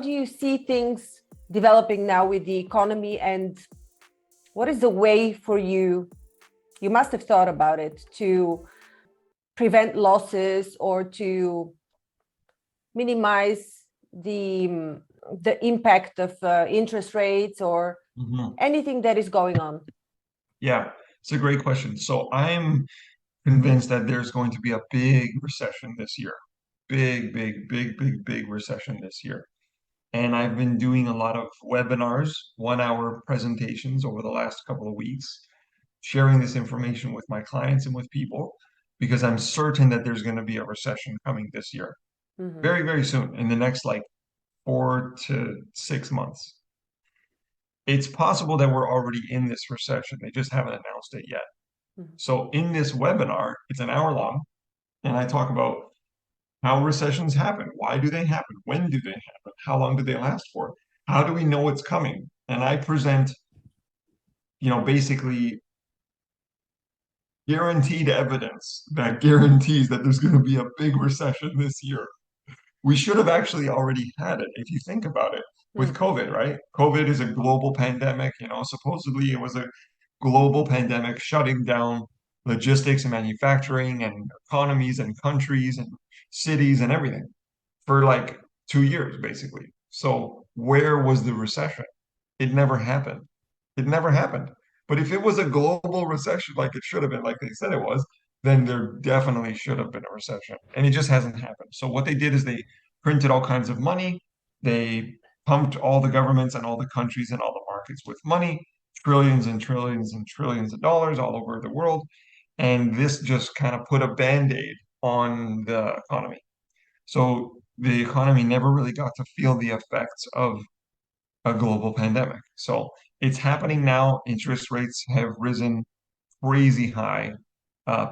do you see things developing now with the economy, and what is the way for you? You must have thought about it to prevent losses or to minimize the impact of interest rates or anything that is going on. Yeah, it's a great question. So I'm convinced that there's going to be a big recession this year. Big recession this year. And I've been doing a lot of webinars, 1 hour presentations over the last couple of weeks, sharing this information with my clients and with people, because I'm certain that there's going to be a recession coming this year. Very soon, in the next like 4 to 6 months. It's possible that we're already in this recession. They just haven't announced it yet. So in this webinar, it's an hour long, and I talk about how recessions happen. Why do they happen? When do they happen? How long do they last for? How do we know it's coming? And I present, basically guaranteed evidence that guarantees that there's going to be a big recession this year. We should have actually already had it if you think about it with COVID, right? COVID is a global pandemic, supposedly it was a global pandemic shutting down logistics and manufacturing and economies and countries and cities and everything for like 2 years, basically. So where was the recession? It never happened. It never happened. But if it was a global recession like it should have been, like they said it was, then there definitely should have been a recession. And it just hasn't happened. So what they did is they printed all kinds of money. They pumped all the governments and all the countries and all the markets with money, trillions and trillions and trillions of dollars all over the world. And this just kind of put a band-aid on the economy. So the economy never really got to feel the effects of a global pandemic. So it's happening now. Interest rates have risen crazy high.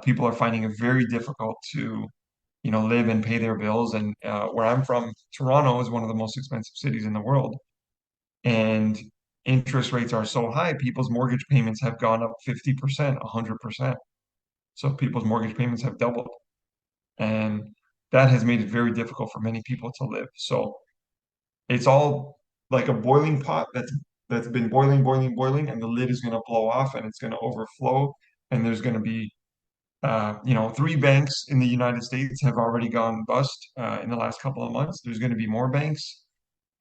People are finding it very difficult to, live and pay their bills. And where I'm from, Toronto is one of the most expensive cities in the world. And interest rates are so high, people's mortgage payments have gone up 50%, 100%. So people's mortgage payments have doubled. And that has made it very difficult for many people to live. So it's all like a boiling pot that's been boiling, and the lid is going to blow off and it's going to overflow. And there's going to be, 3 banks in the United States have already gone bust in the last couple of months. There's going to be more banks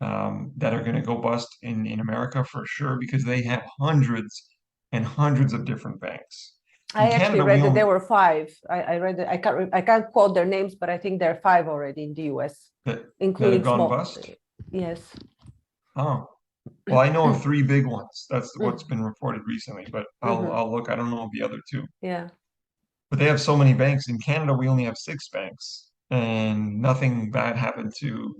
that are going to go bust in America for sure because they have hundreds and hundreds of different banks. I actually read that there were 5. I read that. I can't quote their names, but I think there are 5 already in the US, including that have gone small. Bust. Yes. Oh, well, I know of 3 big ones. That's what's been reported recently, but I'll look. I don't know of the other 2. Yeah. But they have so many banks. In Canada, we only have 6 banks, and nothing bad happened to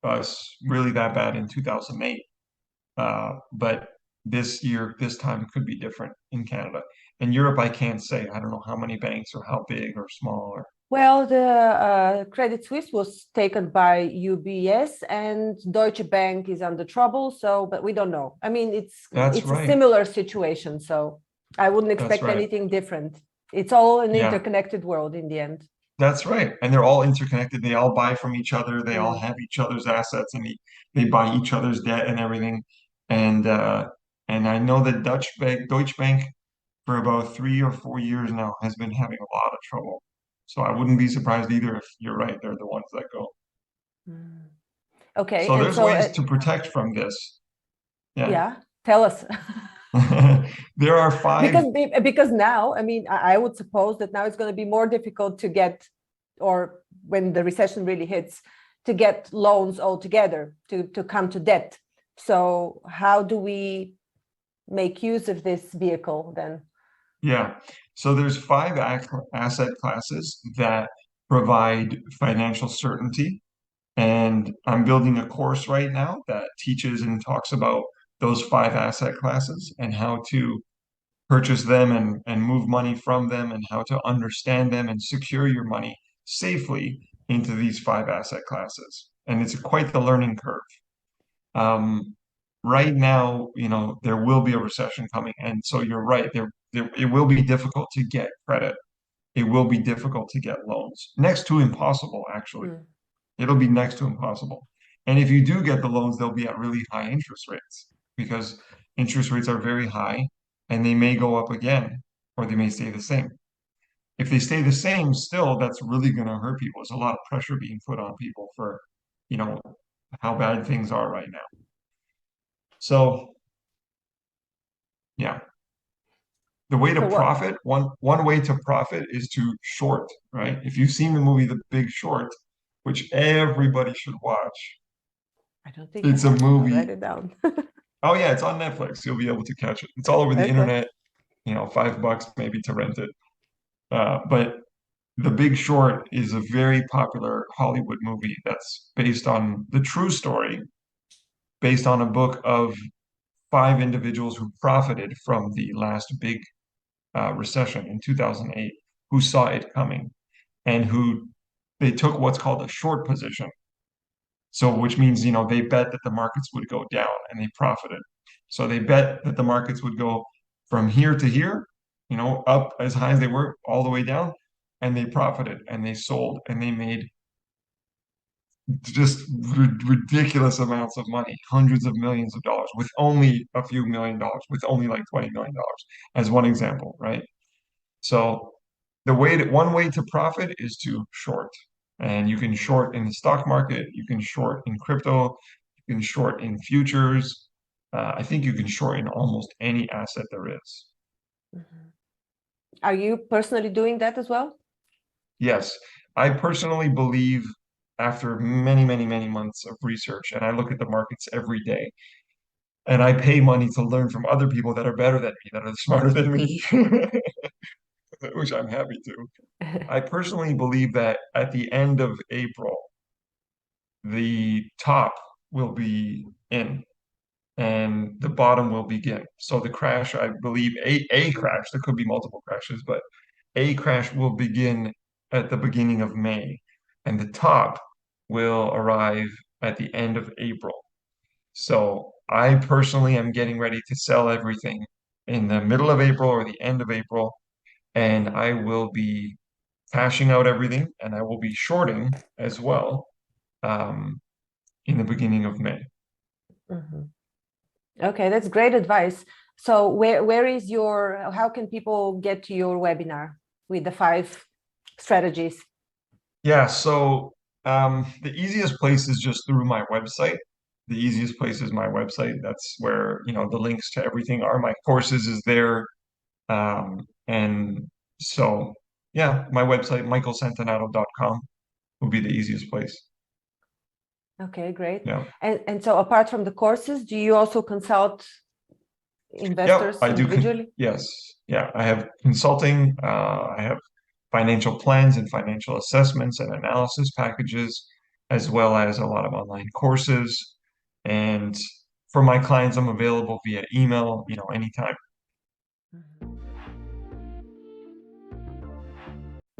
us really that bad in 2008. But this year, this time, it could be different in Canada. In Europe, I can't say. I don't know how many banks or how big or small or. Well, the Credit Suisse was taken by UBS, and Deutsche Bank is under trouble. So, but we don't know. I mean, it's a similar situation. So I wouldn't expect anything different. It's all an interconnected world in the end. That's right. And they're all interconnected. They all buy from each other. They all have each other's assets, and they buy each other's debt and everything. And I know that Deutsche Bank, for about 3 or 4 years now, has been having a lot of trouble. So I wouldn't be surprised either if you're right. They're the ones that go. Okay. So there's ways to protect from this. Yeah. Tell us. There are 5. Because now, I mean, I would suppose that now it's going to be more difficult to get, or when the recession really hits, to get loans altogether, to come to debt. So how do we make use of this vehicle then? Yeah. So there's 5 asset classes that provide financial certainty. And I'm building a course right now that teaches and talks about those 5 asset classes and how to purchase them and move money from them and how to understand them and secure your money safely into these 5 asset classes. And it's quite the learning curve. Right now, there will be a recession coming. And so you're right, it will be difficult to get credit. It will be difficult to get loans. Next to impossible, actually. It'll be next to impossible. And if you do get the loans, they'll be at really high interest rates because interest rates are very high and they may go up again or they may stay the same. If they stay the same, still, that's really going to hurt people. There's a lot of pressure being put on people for, you know, how bad things are right now. So, yeah. The way to So what? profit, one way to profit is to short, right? If you've seen the movie The Big Short, which everybody should watch, I don't think I it's a have. I'll write movie. it down. Oh yeah, it's on Netflix. You'll be able to catch it. It's all over the Okay. internet, $5 maybe to rent it. But The Big Short is a very popular Hollywood movie that's based on the true story, based on a book of five individuals who profited from the last big recession in 2008, who saw it coming and who they took what's called a short position. So, which means, they bet that the markets would go down and they profited. So they bet that the markets would go from here to here, up as high as they were all the way down, and they profited and they sold and they made just ridiculous amounts of money, hundreds of millions of dollars with only a few million dollars, with only like $20 million as one example, right? So one way to profit is to short. And you can short in the stock market, you can short in crypto, you can short in futures. I think you can short in almost any asset there is. Mhm. Are you personally doing that as well? Yes, I personally believe after many, many, many months of research, and I look at the markets every day, and I pay money to learn from other people that are better than me, that are smarter than me, which I'm happy to. I personally believe that at the end of April, the top will be in and the bottom will begin. So the crash, I believe, a crash, there could be multiple crashes, but a crash will begin at the beginning of May, and the top will arrive at the end of April. So I personally am getting ready to sell everything in the middle of April or the end of April, and I will be cashing out everything, and I will be shorting as well in the beginning of May. Mhm. Okay, that's great advice. So where is how can people get to your webinar with the 5 strategies? Yeah, so the easiest place is just through my website. The easiest place is my website. That's where, the links to everything are. My courses is there. And so, yeah, my website, michaelsantonato.com would be the easiest place. Okay, great. Yeah. And so apart from the courses, do you also consult Yep, investors I do. individually? Yes. Yeah, I have consulting. I have financial plans and financial assessments and analysis packages, as well as a lot of online courses. And for my clients, I'm available via email, anytime.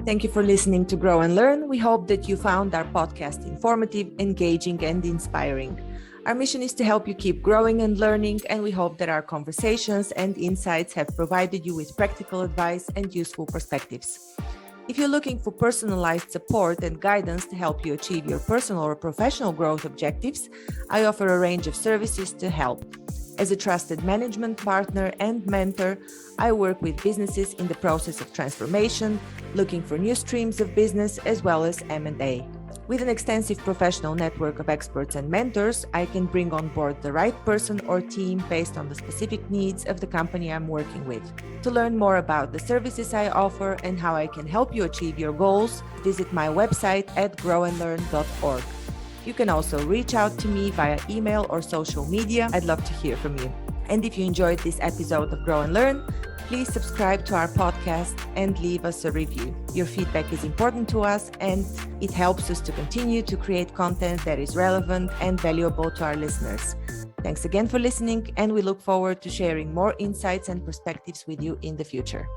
Thank you for listening to Grow and Learn. We hope that you found our podcast informative, engaging, and inspiring. Our mission is to help you keep growing and learning, and we hope that our conversations and insights have provided you with practical advice and useful perspectives. If you're looking for personalized support and guidance to help you achieve your personal or professional growth objectives, I offer a range of services to help. As a trusted management partner and mentor, I work with businesses in the process of transformation, looking for new streams of business, as well as M&A. With an extensive professional network of experts and mentors, I can bring on board the right person or team based on the specific needs of the company I'm working with. To learn more about the services I offer and how I can help you achieve your goals, visit my website at grownlearn.org. You can also reach out to me via email or social media. I'd love to hear from you. And if you enjoyed this episode of Grow and Learn, please subscribe to our podcast and leave us a review. Your feedback is important to us, and it helps us to continue to create content that is relevant and valuable to our listeners. Thanks again for listening, and we look forward to sharing more insights and perspectives with you in the future.